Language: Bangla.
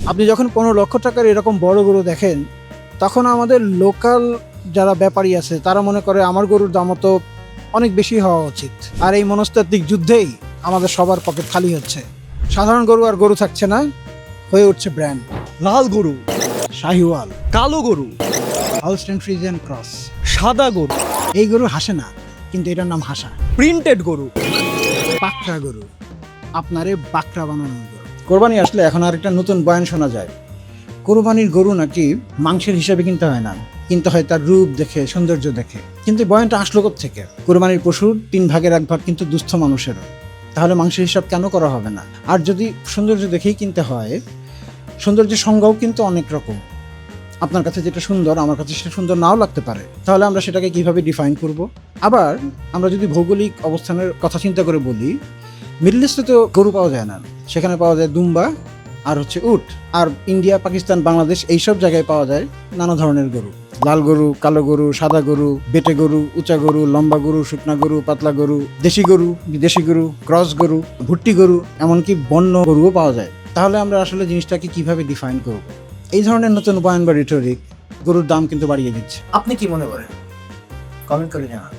আপনি যখন 15 লক্ষ টাকার এরকম বড় গরু দেখেন, তখন আমাদের লোকাল যারা ব্যাপারী আছে তারা মনে করে আমার গরুর দামও তো অনেক বেশি হওয়া উচিত। আর এই মনস্তাত্ত্বিক যুদ্ধেই আমাদের সবার পকেট খালি হচ্ছে। সাধারণ গরু আর গরু থাকছে না, হয়ে উঠছে ব্র্যান্ড। লাল গরু, শাহিওয়াল, কালো গরু, হলস্টেইন ফ্রিজিয়ান ক্রস। সাদা গরু, এই গরু হাসে না, কিন্তু এটার নাম হাসা। প্রিন্টেড গরু, বাকরা গরু, আপনারে বাকরা বানানোর গরু। কোরবানি আসলে এখন আর একটা নতুন বয়ান শোনা যায়, কোরবানির গরু নাকি মাংসের হিসাবে কিনতে হয় না, কিনতে হয় তার রূপ দেখে, সৌন্দর্য দেখে। কিন্তু বয়ানটা আসলো থেকে? কোরবানির পশুর 3 ভাগের 1 ভাগ কিন্তু দুস্থ মানুষেরও। তাহলে মাংসের হিসাব কেন করা হবে না? আর যদি সৌন্দর্য দেখেই কিনতে হয়, সৌন্দর্যের সংজ্ঞাও কিন্তু অনেক রকম। আপনার কাছে যেটা সুন্দর, আমার কাছে সেটা সুন্দর নাও লাগতে পারে। তাহলে আমরা সেটাকে কিভাবে ডিফাইন করব? আবার আমরা যদি ভৌগোলিক অবস্থানের কথা চিন্তা করে বলি, মিডল ইস্টে তো গরু পাওয়া যায় না, সেখানে পাওয়া যায় দুম্বা আর হচ্ছে উট। আর ইন্ডিয়া, পাকিস্তান, বাংলাদেশ এইসব জায়গায় পাওয়া যায় নানা ধরনের গরু। লাল গরু, কালো গরু, সাদা গরু, বেটে গরু, উঁচা গরু, লম্বা গরু, শুকনা গরু, পাতলা গরু, দেশি গরু, বিদেশি গরু, ক্রস গরু, ভুট্টি গরু, এমনকি বন্য গরুও পাওয়া যায়। তাহলে আমরা আসলে জিনিসটাকে কিভাবে ডিফাইন করব? এই ধরনের নতুন বয়ান বা রিটোরিক গরুর দাম কিন্তু বাড়িয়ে দিচ্ছে। আপনি কি মনে করেন? কমেন্ট করে জানান।